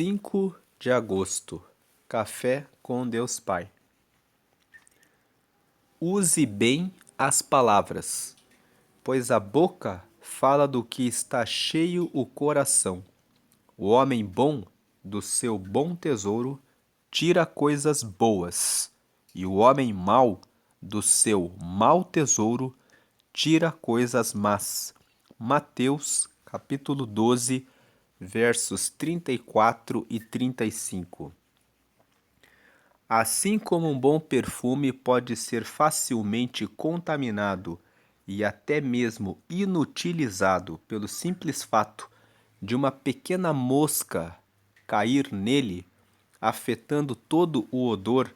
5 de agosto. Café com Deus Pai. Use bem as palavras, pois a boca fala do que está cheio o coração. O homem bom, do seu bom tesouro, tira coisas boas, e o homem mau, do seu mau tesouro, tira coisas más. Mateus, capítulo 12, versos 34 e 35. Assim como um bom perfume pode ser facilmente contaminado e até mesmo inutilizado pelo simples fato de uma pequena mosca cair nele, afetando todo o odor,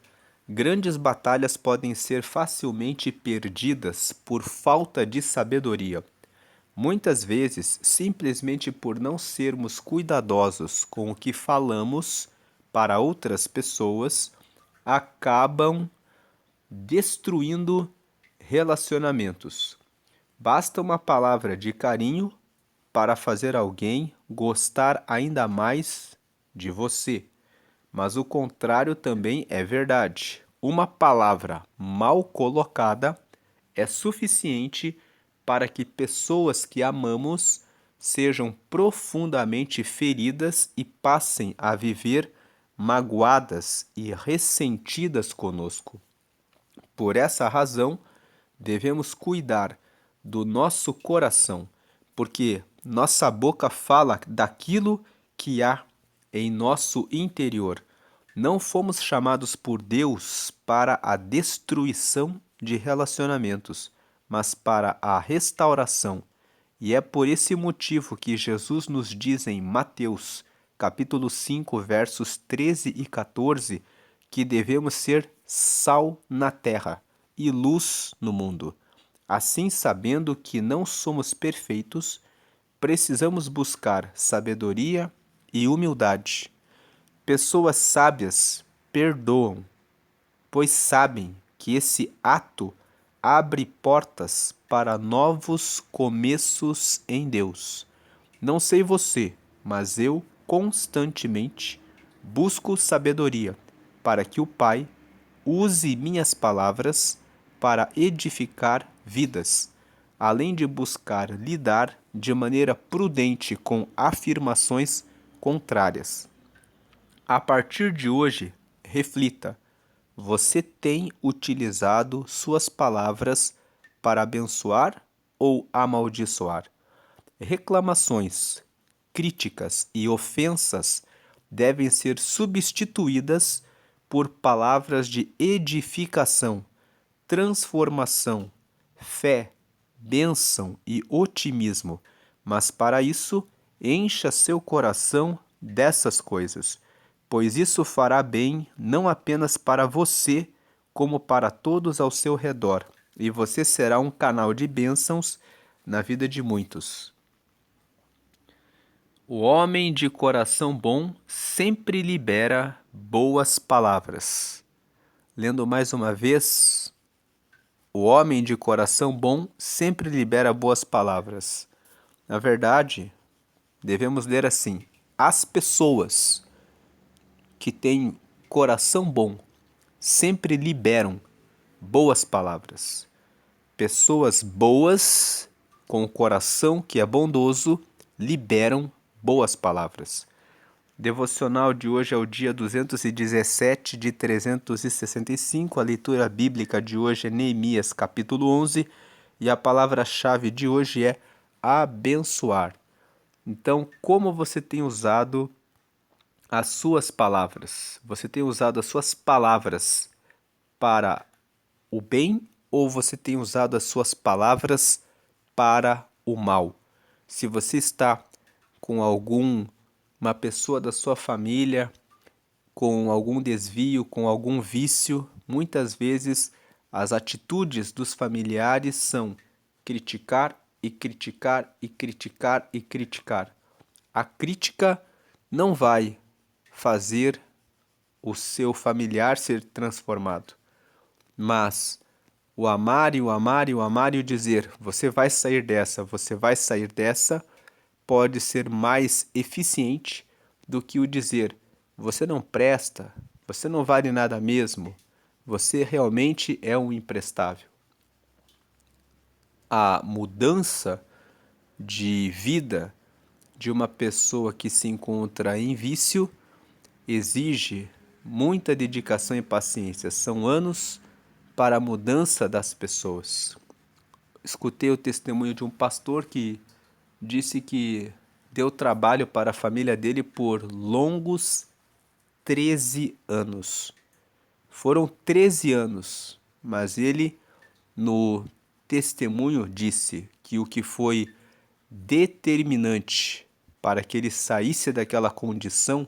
grandes batalhas podem ser facilmente perdidas por falta de sabedoria. Muitas vezes, simplesmente por não sermos cuidadosos com o que falamos para outras pessoas, acabam destruindo relacionamentos. Basta uma palavra de carinho para fazer alguém gostar ainda mais de você. Mas o contrário também é verdade. Uma palavra mal colocada é suficiente para que pessoas que amamos sejam profundamente feridas e passem a viver magoadas e ressentidas conosco. Por essa razão, devemos cuidar do nosso coração, porque nossa boca fala daquilo que há em nosso interior. Não fomos chamados por Deus para a destruição de relacionamentos, mas para a restauração. E é por esse motivo que Jesus nos diz em Mateus, capítulo 5, versos 13 e 14, que devemos ser sal na terra e luz no mundo. Assim, sabendo que não somos perfeitos, precisamos buscar sabedoria e humildade. Pessoas sábias perdoam, pois sabem que esse ato abre portas para novos começos em Deus. Não sei você, mas eu constantemente busco sabedoria para que o Pai use minhas palavras para edificar vidas, além de buscar lidar de maneira prudente com afirmações contrárias. A partir de hoje, reflita: você tem utilizado suas palavras para abençoar ou amaldiçoar? Reclamações, críticas e ofensas devem ser substituídas por palavras de edificação, transformação, fé, bênção e otimismo. Mas para isso, encha seu coração dessas coisas, pois isso fará bem não apenas para você, como para todos ao seu redor, e você será um canal de bênçãos na vida de muitos. O homem de coração bom sempre libera boas palavras. Lendo mais uma vez, o homem de coração bom sempre libera boas palavras. Na verdade, devemos ler assim: as pessoas que têm coração bom sempre liberam boas palavras. Pessoas boas, com o coração que é bondoso, liberam boas palavras. Devocional de hoje é o dia 217 de 365. A leitura bíblica de hoje é Neemias, capítulo 11. E a palavra-chave de hoje é abençoar. Então, como você tem usado as suas palavras? Você tem usado as suas palavras para o bem ou você tem usado as suas palavras para o mal? Se você está com uma pessoa da sua família com algum desvio, com algum vício, muitas vezes as atitudes dos familiares são criticar e criticar e criticar e criticar. A crítica não vai fazer o seu familiar ser transformado, mas o amar e o amar e o amar e o dizer, você vai sair dessa, pode ser mais eficiente do que o dizer: você não presta, você não vale nada mesmo, você realmente é um imprestável. A mudança de vida de uma pessoa que se encontra em vício exige muita dedicação e paciência. São anos para a mudança das pessoas. Escutei o testemunho de um pastor que disse que deu trabalho para a família dele por longos 13 anos. Foram 13 anos, mas ele, no testemunho, disse que o que foi determinante para que ele saísse daquela condição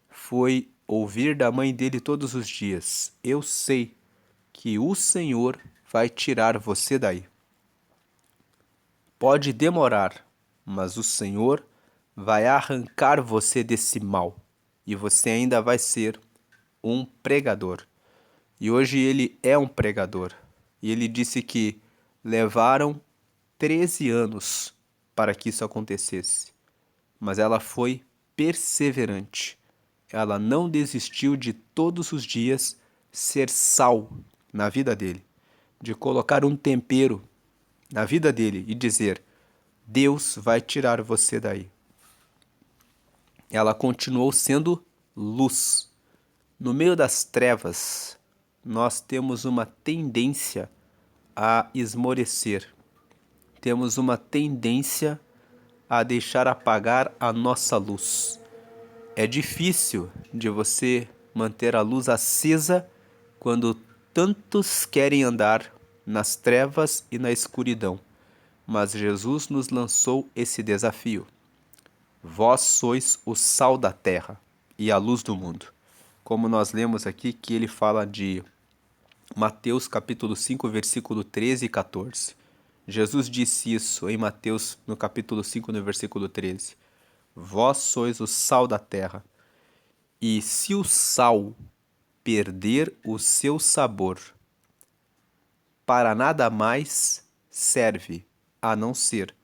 foi ouvir da mãe dele todos os dias: eu sei que o Senhor vai tirar você daí. Pode demorar, mas o Senhor vai arrancar você desse mal e você ainda vai ser um pregador. E hoje ele é um pregador. E ele disse que levaram 13 anos para que isso acontecesse. Mas ela foi perseverante. Ela não desistiu de todos os dias ser sal na vida dele, de colocar um tempero na vida dele e dizer: Deus vai tirar você daí. Ela continuou sendo luz. No meio das trevas, nós temos uma tendência a esmorecer. Temos uma tendência a deixar apagar a nossa luz. É difícil de você manter a luz acesa quando tantos querem andar nas trevas e na escuridão. Mas Jesus nos lançou esse desafio. Vós sois o sal da terra e a luz do mundo. Como nós lemos aqui que ele fala de Mateus capítulo 5, versículo 13 e 14. Jesus disse isso em Mateus no capítulo 5, no versículo 13. Vós sois o sal da terra. E se o sal perder o seu sabor, para nada mais serve, a não ser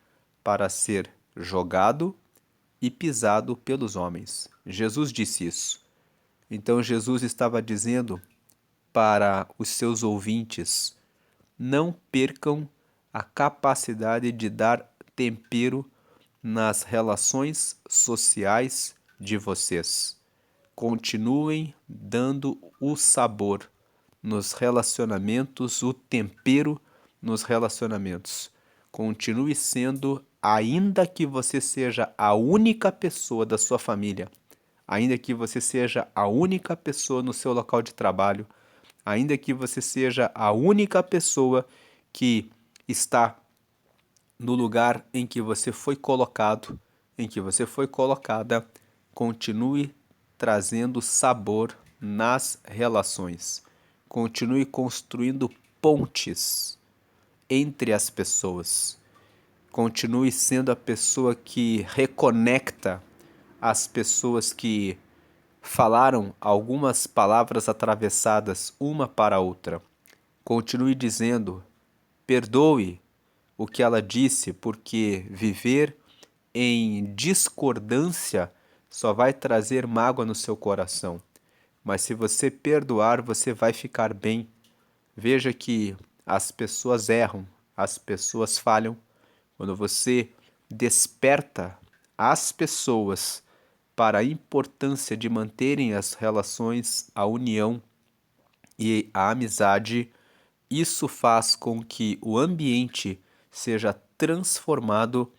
para ser jogado e pisado pelos homens. Jesus disse isso. Então Jesus estava dizendo para os seus ouvintes: não percam a capacidade de dar tempero nas relações sociais de vocês. Continuem dando o sabor nos relacionamentos, o tempero nos relacionamentos. Continue sendo, ainda que você seja a única pessoa da sua família, ainda que você seja a única pessoa no seu local de trabalho, ainda que você seja a única pessoa que está no lugar em que você foi colocado, em que você foi colocada, continue trazendo sabor nas relações. Continue construindo pontes entre as pessoas. Continue sendo a pessoa que reconecta as pessoas que falaram algumas palavras atravessadas uma para a outra. Continue dizendo: perdoe o que ela disse, porque viver em discordância só vai trazer mágoa no seu coração. Mas se você perdoar, você vai ficar bem. Veja que as pessoas erram, as pessoas falham. Quando você desperta as pessoas para a importância de manterem as relações, a união e a amizade, isso faz com que o ambiente seja transformado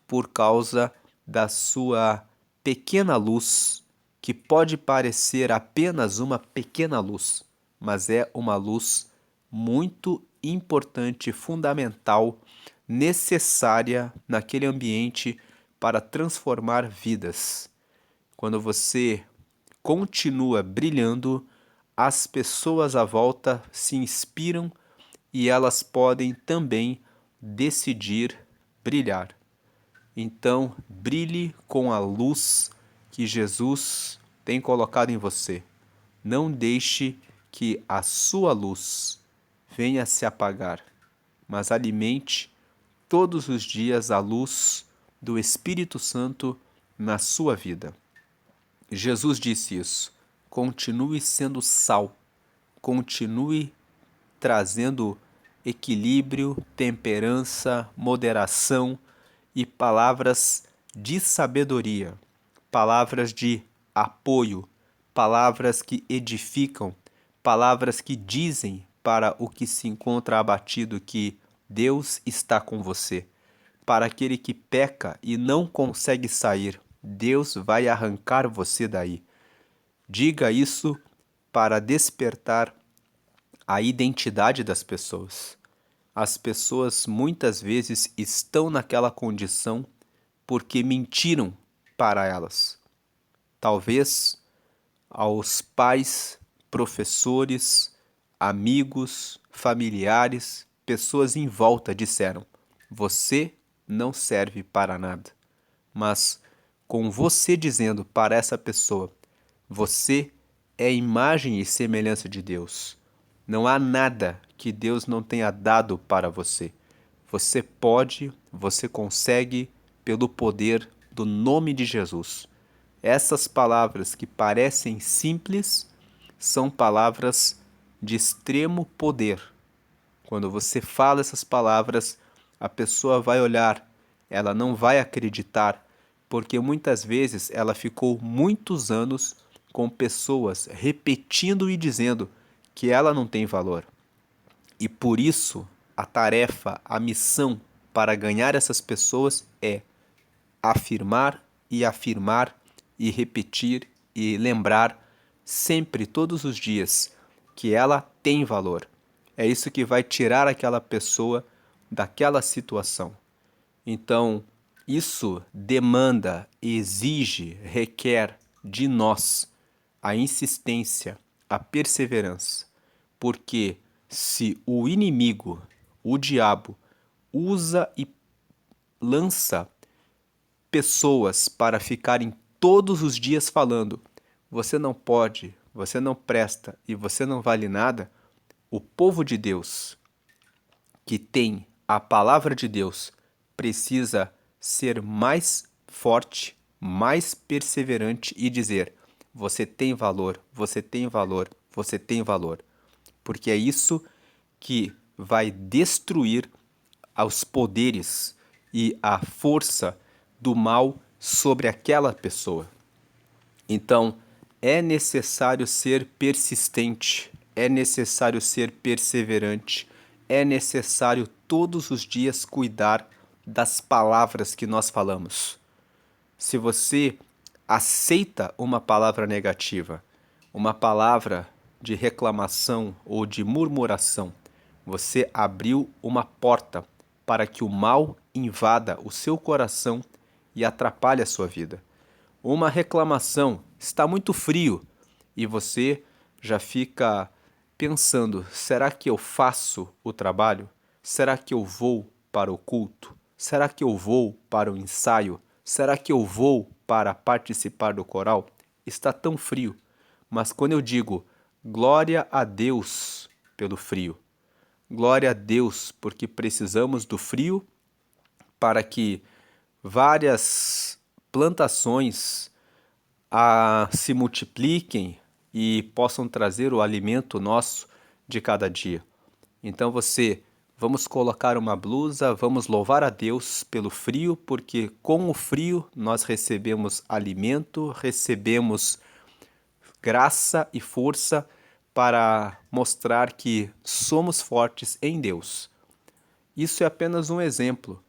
por causa da sua pequena luz, que pode parecer apenas uma pequena luz, mas é uma luz muito importante, fundamental, necessária naquele ambiente para transformar vidas. Quando você continua brilhando, as pessoas à volta se inspiram e elas podem também decidir brilhar. Então, brilhe com a luz que Jesus tem colocado em você. Não deixe que a sua luz venha se apagar, mas alimente todos os dias a luz do Espírito Santo na sua vida. Jesus disse isso. Continue sendo sal, continue trazendo equilíbrio, temperança, moderação e palavras de sabedoria, palavras de apoio, palavras que edificam, palavras que dizem para o que se encontra abatido que Deus está com você. Para aquele que peca e não consegue sair, Deus vai arrancar você daí. Diga isso para despertar a identidade das pessoas. As pessoas muitas vezes estão naquela condição porque mentiram para elas. Talvez aos pais, professores, amigos, familiares, pessoas em volta disseram: você não serve para nada. Mas com você dizendo para essa pessoa: você é imagem e semelhança de Deus. Não há nada que Deus não tenha dado para você. Você pode, você consegue, pelo poder do nome de Jesus. Essas palavras que parecem simples são palavras de extremo poder. Quando você fala essas palavras, a pessoa vai olhar, ela não vai acreditar, porque muitas vezes ela ficou muitos anos com pessoas repetindo e dizendo que ela não tem valor. E por isso, a tarefa, a missão para ganhar essas pessoas é afirmar e afirmar e repetir e lembrar sempre, todos os dias, que ela tem valor. É isso que vai tirar aquela pessoa daquela situação. Então, isso demanda, exige, requer de nós a insistência, a perseverança. Porque se o inimigo, o diabo, usa e lança pessoas para ficarem todos os dias falando: você não pode, você não presta e você não vale nada, o povo de Deus, que tem a palavra de Deus, precisa ser mais forte, mais perseverante e dizer: você tem valor, você tem valor, você tem valor. Porque é isso que vai destruir os poderes e a força do mal sobre aquela pessoa. Então, é necessário ser persistente, é necessário ser perseverante, é necessário todos os dias cuidar das palavras que nós falamos. Se você aceita uma palavra negativa, uma palavra de reclamação ou de murmuração, você abriu uma porta para que o mal invada o seu coração e atrapalhe a sua vida. Uma reclamação: está muito frio, e você já fica pensando: será que eu faço o trabalho? Será que eu vou para o culto? Será que eu vou para o ensaio? Será que eu vou para participar do coral? Está tão frio. Mas quando eu digo glória a Deus pelo frio, glória a Deus porque precisamos do frio para que várias plantações se multipliquem e possam trazer o alimento nosso de cada dia. Então vamos colocar uma blusa, vamos louvar a Deus pelo frio, porque com o frio nós recebemos alimento, recebemos graça e força para mostrar que somos fortes em Deus. Isso é apenas um exemplo.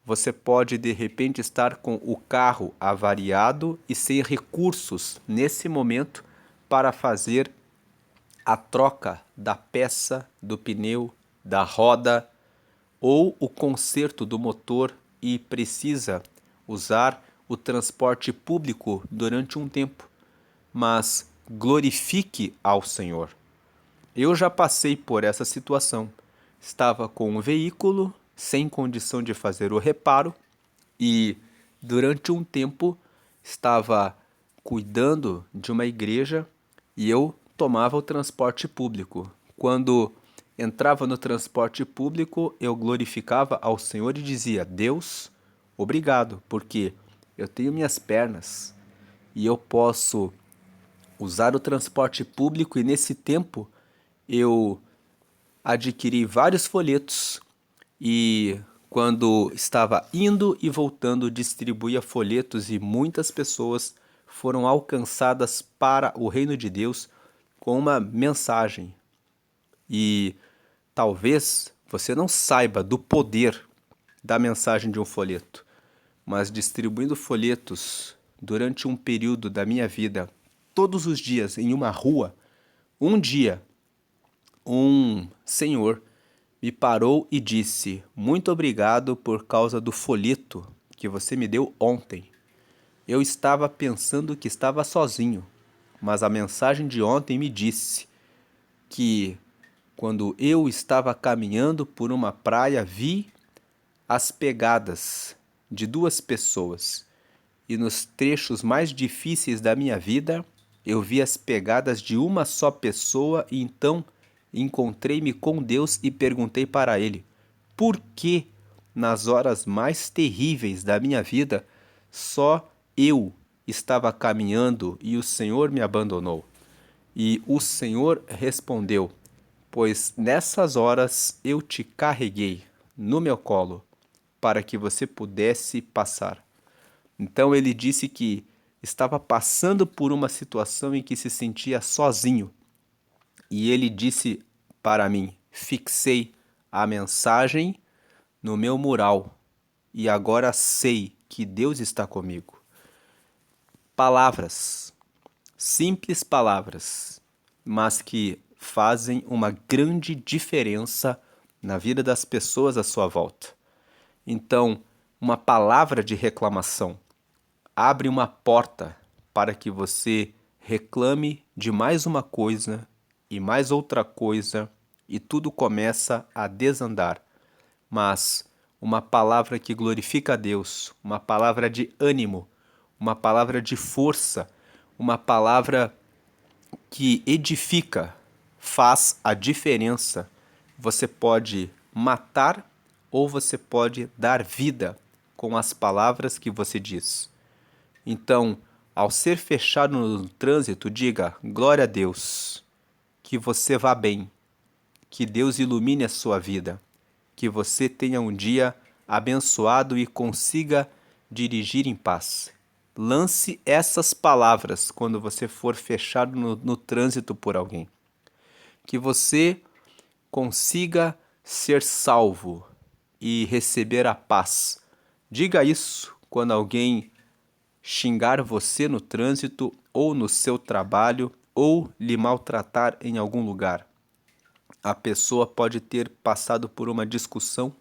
Você pode de repente estar com o carro avariado e sem recursos nesse momento para fazer a troca da peça, do pneu, da roda ou o conserto do motor e precisa usar o transporte público durante um tempo. Mas glorifique ao Senhor. Eu já passei por essa situação. Estava com um veículo sem condição de fazer o reparo e durante um tempo estava cuidando de uma igreja e eu tomava o transporte público. Quando entrava no transporte público, eu glorificava ao Senhor e dizia: Deus, obrigado, porque eu tenho minhas pernas, e eu posso usar o transporte público, e nesse tempo eu adquiri vários folhetos e quando estava indo e voltando distribuía folhetos e muitas pessoas foram alcançadas para o reino de Deus com uma mensagem. E talvez você não saiba do poder da mensagem de um folheto, mas distribuindo folhetos durante um período da minha vida, todos os dias em uma rua, um dia um senhor me parou e disse: "Muito obrigado por causa do folheto que você me deu ontem. Eu estava pensando que estava sozinho, mas a mensagem de ontem me disse que quando eu estava caminhando por uma praia, vi as pegadas de duas pessoas. E nos trechos mais difíceis da minha vida, eu vi as pegadas de uma só pessoa e então encontrei-me com Deus e perguntei para Ele: por que nas horas mais terríveis da minha vida só eu estava caminhando e o Senhor me abandonou?" E o Senhor respondeu: "Pois nessas horas eu te carreguei no meu colo para que você pudesse passar." Então ele disse que estava passando por uma situação em que se sentia sozinho. E ele disse para mim: "Fixei a mensagem no meu mural e agora sei que Deus está comigo." Palavras, simples palavras, mas que fazem uma grande diferença na vida das pessoas à sua volta. Então, uma palavra de reclamação abre uma porta para que você reclame de mais uma coisa e mais outra coisa e tudo começa a desandar. Mas uma palavra que glorifica a Deus, uma palavra de ânimo, uma palavra de força, uma palavra que edifica, faz a diferença. Você pode matar ou você pode dar vida com as palavras que você diz. Então, ao ser fechado no trânsito, diga: glória a Deus, que você vá bem, que Deus ilumine a sua vida, que você tenha um dia abençoado e consiga dirigir em paz. Lance essas palavras quando você for fechado no trânsito por alguém. Que você consiga ser salvo e receber a paz. Diga isso quando alguém xingar você no trânsito ou no seu trabalho ou lhe maltratar em algum lugar. A pessoa pode ter passado por uma discussão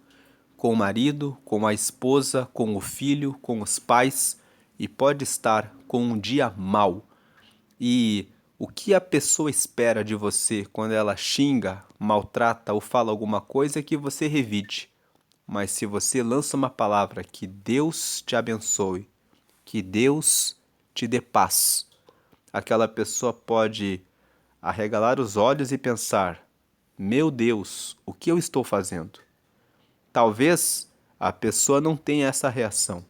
com o marido, com a esposa, com o filho, com os pais e pode estar com um dia mau. E o que a pessoa espera de você quando ela xinga, maltrata ou fala alguma coisa é que você revide. Mas se você lança uma palavra: que Deus te abençoe, que Deus te dê paz, aquela pessoa pode arregalar os olhos e pensar: meu Deus, o que eu estou fazendo? Talvez a pessoa não tenha essa reação.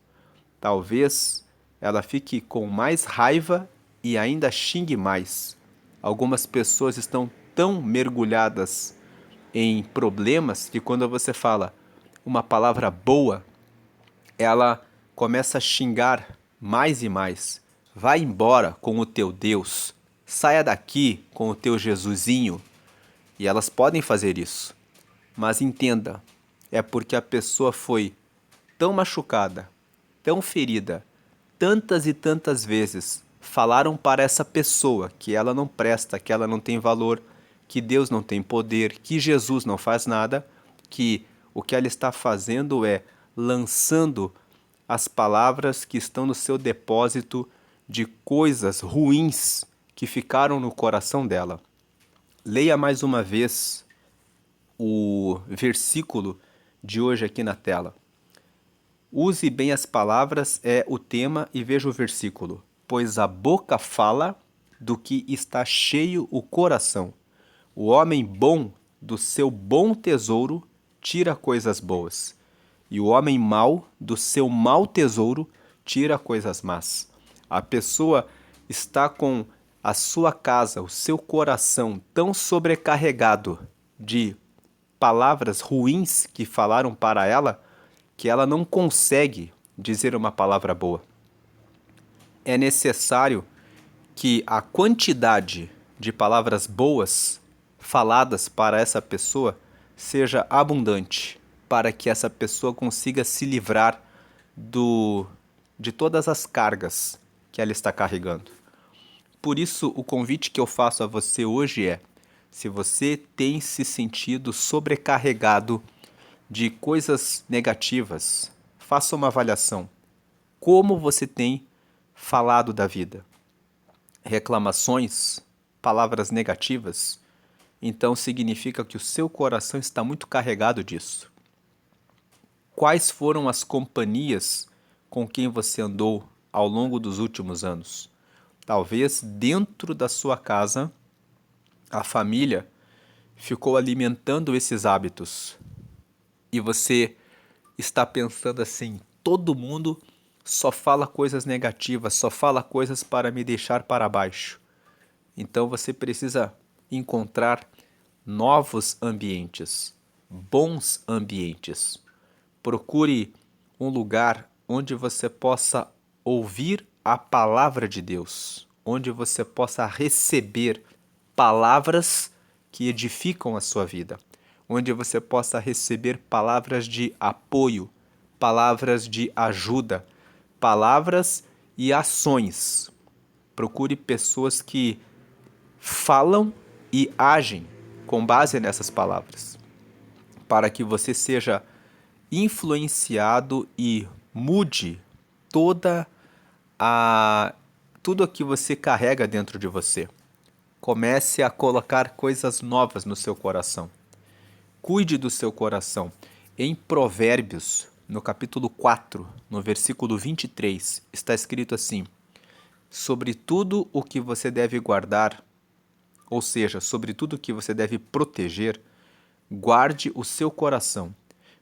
Talvez ela fique com mais raiva e ainda xingue mais. Algumas pessoas estão tão mergulhadas em problemas que quando você fala uma palavra boa, ela começa a xingar mais e mais. Vai embora com o teu Deus. Saia daqui com o teu Jesusinho. E elas podem fazer isso. Mas entenda, é porque a pessoa foi tão machucada, tão ferida, tantas e tantas vezes. Falaram para essa pessoa que ela não presta, que ela não tem valor, que Deus não tem poder, que Jesus não faz nada, que o que ela está fazendo é lançando as palavras que estão no seu depósito de coisas ruins que ficaram no coração dela. Leia mais uma vez o versículo de hoje aqui na tela. Use bem as palavras é o tema e veja o versículo. Pois a boca fala do que está cheio o coração. O homem bom do seu bom tesouro tira coisas boas, e o homem mau do seu mau tesouro tira coisas más. A pessoa está com a sua casa, o seu coração tão sobrecarregado de palavras ruins que falaram para ela, que ela não consegue dizer uma palavra boa. É necessário que a quantidade de palavras boas faladas para essa pessoa seja abundante, para que essa pessoa consiga se livrar de todas as cargas que ela está carregando. Por isso, o convite que eu faço a você hoje é: se você tem se sentido sobrecarregado de coisas negativas, faça uma avaliação. Como você tem falado da vida? Reclamações, palavras negativas, então significa que o seu coração está muito carregado disso. Quais foram as companhias com quem você andou ao longo dos últimos anos? Talvez dentro da sua casa, a família ficou alimentando esses hábitos e você está pensando assim: todo mundo só fala coisas negativas, só fala coisas para me deixar para baixo. Então você precisa encontrar novos ambientes, bons ambientes. Procure um lugar onde você possa ouvir a palavra de Deus, onde você possa receber palavras que edificam a sua vida, onde você possa receber palavras de apoio, palavras de ajuda, palavras e ações. Procure pessoas que falam e agem com base nessas palavras, para que você seja influenciado e mude toda a tudo o que você carrega dentro de você. Comece a colocar coisas novas no seu coração. Cuide do seu coração. Em Provérbios, no capítulo 4, no versículo 23, está escrito assim: sobre tudo o que você deve guardar, ou seja, sobre tudo o que você deve proteger, guarde o seu coração,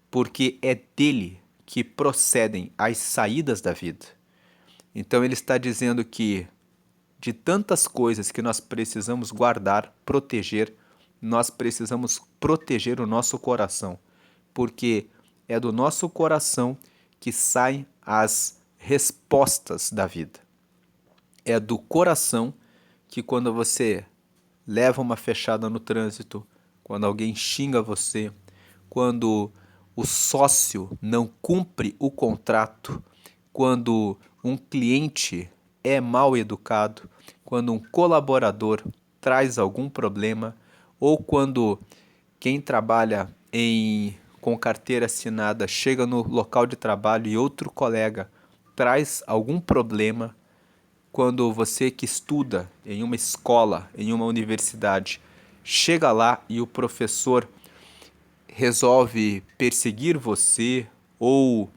porque é dele que procedem as saídas da vida. Então ele está dizendo que de tantas coisas que nós precisamos guardar, proteger, nós precisamos proteger o nosso coração, porque é do nosso coração que saem as respostas da vida. É do coração que quando você leva uma fechada no trânsito, quando alguém xinga você, quando o sócio não cumpre o contrato, quando um cliente é mal educado, quando um colaborador traz algum problema, ou quando quem trabalha com carteira assinada chega no local de trabalho e outro colega traz algum problema, quando você que estuda em uma escola, em uma universidade, chega lá e o professor resolve perseguir você ou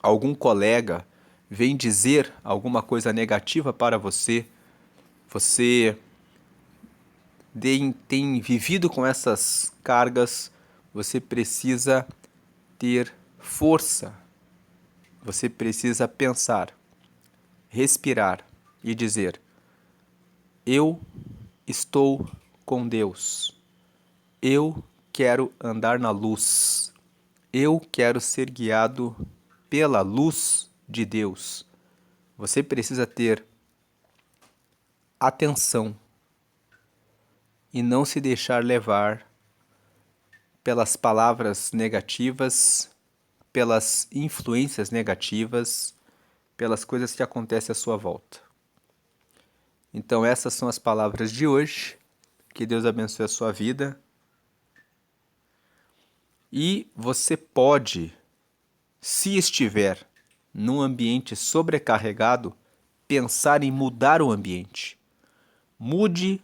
algum colega vem dizer alguma coisa negativa para você, você tem vivido com essas cargas, você precisa ter força, você precisa pensar, respirar e dizer: eu estou com Deus, eu quero andar na luz, eu quero ser guiado pela luz de Deus. Você precisa ter atenção e não se deixar levar pelas palavras negativas, pelas influências negativas, pelas coisas que acontecem à sua volta. Então essas são as palavras de hoje. Que Deus abençoe a sua vida. E você pode, se estiver num ambiente sobrecarregado, pensar em mudar o ambiente. Mude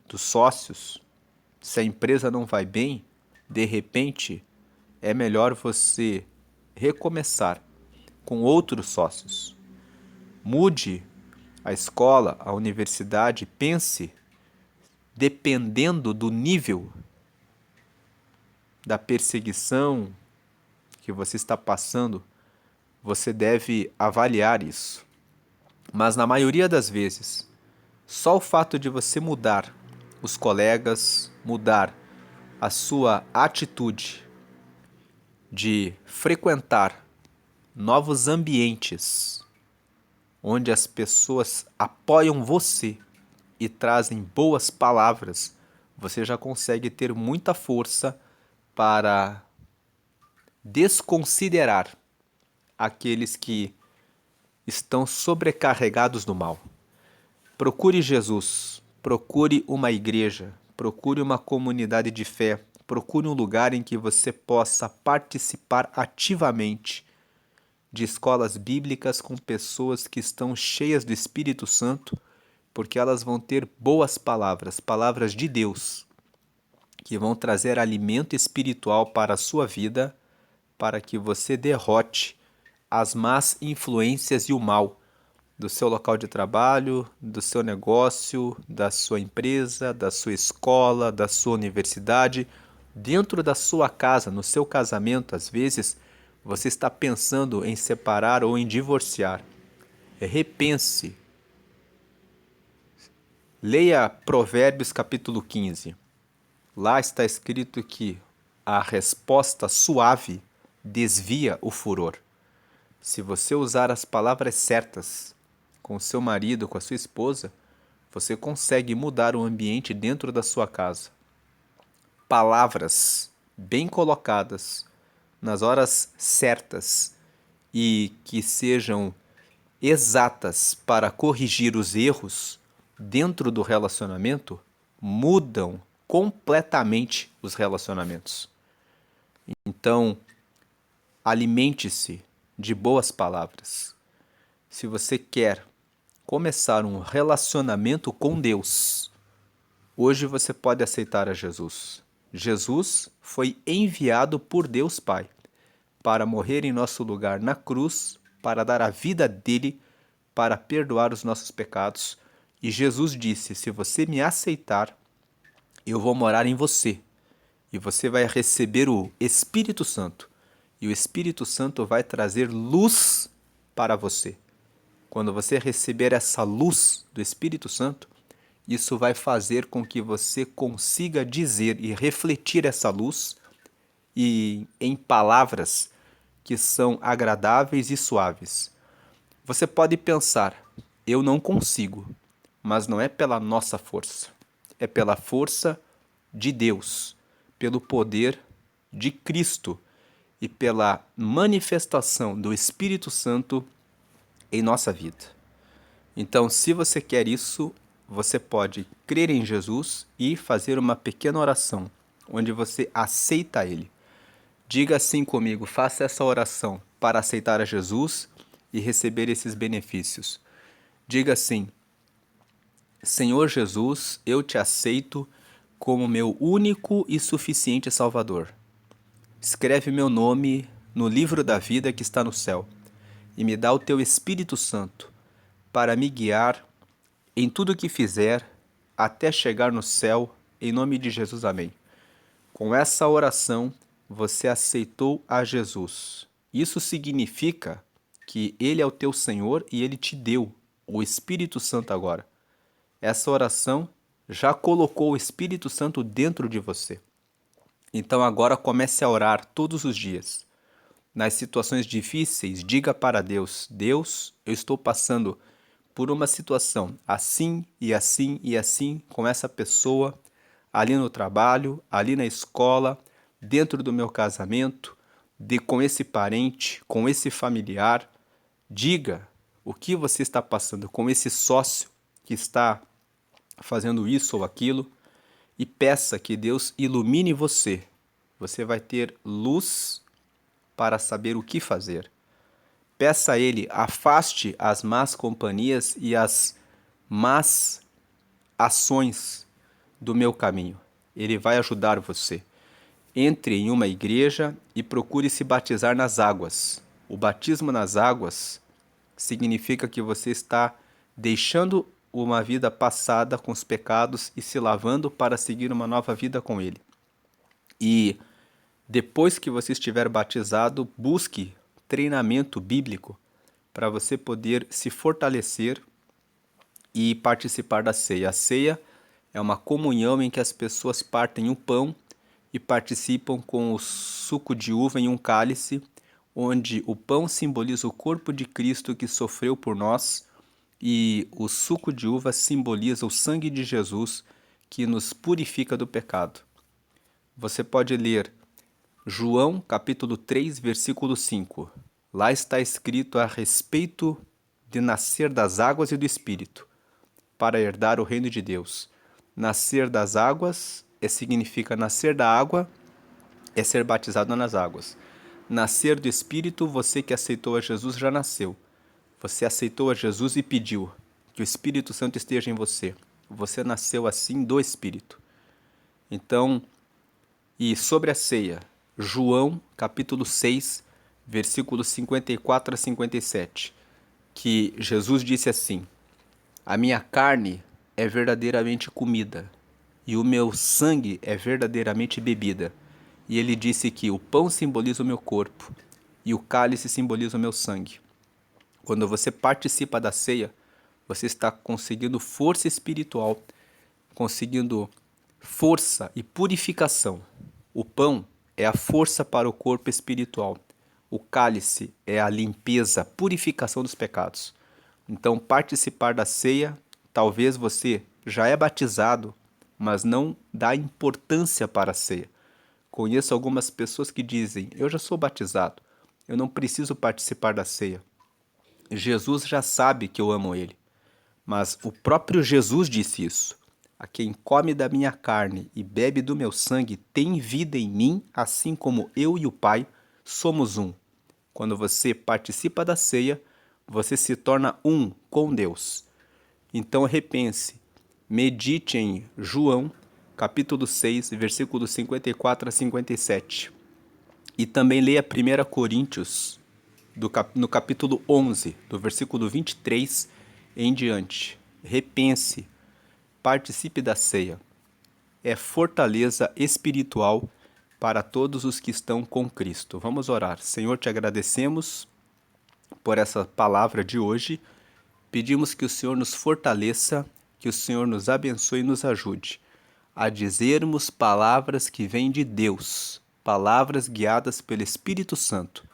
dos sócios. Se a empresa não vai bem, de repente, é melhor você recomeçar com outros sócios. Mude a escola, a universidade, pense dependendo do nível da perseguição que você está passando, você deve avaliar isso. Mas na maioria das vezes, só o fato de você mudar os colegas, mudar a sua atitude de frequentar novos ambientes onde as pessoas apoiam você e trazem boas palavras, você já consegue ter muita força para desconsiderar aqueles que estão sobrecarregados do mal. Procure Jesus, procure uma igreja, procure uma comunidade de fé, procure um lugar em que você possa participar ativamente de escolas bíblicas com pessoas que estão cheias do Espírito Santo, porque elas vão ter boas palavras, palavras de Deus, que vão trazer alimento espiritual para a sua vida, para que você derrote as más influências e o mal do seu local de trabalho, do seu negócio, da sua empresa, da sua escola, da sua universidade, dentro da sua casa, no seu casamento. Às vezes, você está pensando em separar ou em divorciar. Repense. Leia Provérbios capítulo 15. Lá está escrito que a resposta suave desvia o furor. Se você usar as palavras certas com o seu marido, com a sua esposa, você consegue mudar o ambiente dentro da sua casa. Palavras bem colocadas, nas horas certas e que sejam exatas para corrigir os erros dentro do relacionamento, mudam completamente os relacionamentos. Então, alimente-se de boas palavras. Se você quer começar um relacionamento com Deus, hoje você pode aceitar a Jesus. Jesus foi enviado por Deus Pai para morrer em nosso lugar na cruz, para dar a vida dele, para perdoar os nossos pecados. E Jesus disse: se você me aceitar, eu vou morar em você. E você vai receber o Espírito Santo. E o Espírito Santo vai trazer luz para você. Quando você receber essa luz do Espírito Santo, isso vai fazer com que você consiga dizer e refletir essa luz e em palavras que são agradáveis e suaves. Você pode pensar: eu não consigo, mas não é pela nossa força, é pela força de Deus, pelo poder de Cristo e pela manifestação do Espírito Santo em nossa vida. Então, se você quer isso, você pode crer em Jesus e fazer uma pequena oração, onde você aceita Ele. Diga assim comigo, faça essa oração para aceitar a Jesus e receber esses benefícios. Diga assim: Senhor Jesus, eu te aceito como meu único e suficiente Salvador. Escreve meu nome no livro da vida que está no céu e me dá o teu Espírito Santo para me guiar em tudo o que fizer até chegar no céu, em nome de Jesus, amém. Com essa oração, você aceitou a Jesus. Isso significa que Ele é o teu Senhor e Ele te deu o Espírito Santo agora. Essa oração já colocou o Espírito Santo dentro de você. Então agora comece a orar todos os dias. Nas situações difíceis, diga para Deus: Deus, eu estou passando por uma situação assim e assim e assim com essa pessoa, ali no trabalho, ali na escola, dentro do meu casamento, com esse parente, com esse familiar. Diga o que você está passando com esse sócio que está fazendo isso ou aquilo e peça que Deus ilumine você. Você vai ter luz para saber o que fazer. Peça a Ele, afaste as más companhias e as más ações do meu caminho. Ele vai ajudar você. Entre em uma igreja e procure se batizar nas águas. O batismo nas águas significa que você está deixando uma vida passada com os pecados e se lavando para seguir uma nova vida com Ele. E depois que você estiver batizado, busque treinamento bíblico para você poder se fortalecer e participar da ceia. A ceia é uma comunhão em que as pessoas partem o pão e participam com o suco de uva em um cálice, onde o pão simboliza o corpo de Cristo que sofreu por nós e o suco de uva simboliza o sangue de Jesus que nos purifica do pecado. Você pode ler João capítulo 3, versículo 5. Lá está escrito a respeito de nascer das águas e do Espírito, para herdar o reino de Deus. Nascer das águas significa nascer da água, é ser batizado nas águas. Nascer do Espírito, você que aceitou a Jesus já nasceu. Você aceitou a Jesus e pediu que o Espírito Santo esteja em você. Você nasceu assim do Espírito. Então, e sobre a ceia, João capítulo 6, versículos 54 a 57, que Jesus disse assim: a minha carne é verdadeiramente comida, e o meu sangue é verdadeiramente bebida. E ele disse que o pão simboliza o meu corpo, e o cálice simboliza o meu sangue. Quando você participa da ceia, você está conseguindo força espiritual, conseguindo força e purificação. O pão é a força para o corpo espiritual. O cálice é a limpeza, a purificação dos pecados. Então, participar da ceia, talvez você já é batizado, mas não dá importância para a ceia. Conheço algumas pessoas que dizem: eu já sou batizado, eu não preciso participar da ceia. Jesus já sabe que eu amo ele. Mas o próprio Jesus disse isso: a quem come da minha carne e bebe do meu sangue tem vida em mim, assim como eu e o Pai somos um. Quando você participa da ceia, você se torna um com Deus. Então repense, medite em João, capítulo 6, versículos 54 a 57. E também leia 1 Coríntios, no capítulo 11, do versículo 23 em diante. Repense, participe da ceia. É fortaleza espiritual para todos os que estão com Cristo. Vamos orar. Senhor, te agradecemos por essa palavra de hoje. Pedimos que o Senhor nos fortaleça, que o Senhor nos abençoe e nos ajude a dizermos palavras que vêm de Deus, palavras guiadas pelo Espírito Santo,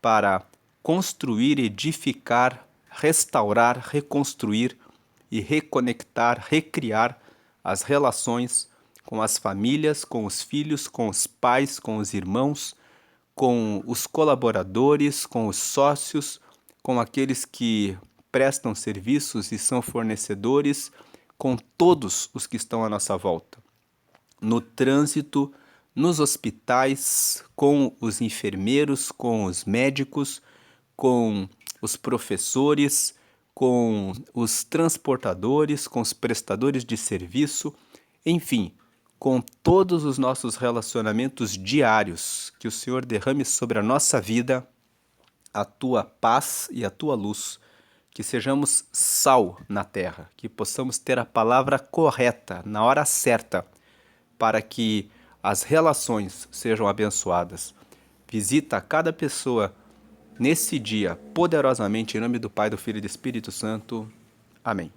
para construir, edificar, restaurar, reconstruir e reconectar, recriar as relações com as famílias, com os filhos, com os pais, com os irmãos, com os colaboradores, com os sócios, com aqueles que prestam serviços e são fornecedores, com todos os que estão à nossa volta. No trânsito, nos hospitais, com os enfermeiros, com os médicos, com os professores, com os transportadores, com os prestadores de serviço, enfim, com todos os nossos relacionamentos diários, que o Senhor derrame sobre a nossa vida a tua paz e a tua luz, que sejamos sal na terra, que possamos ter a palavra correta, na hora certa, para que as relações sejam abençoadas. Visita cada pessoa nesse dia poderosamente, em nome do Pai, do Filho e do Espírito Santo. Amém.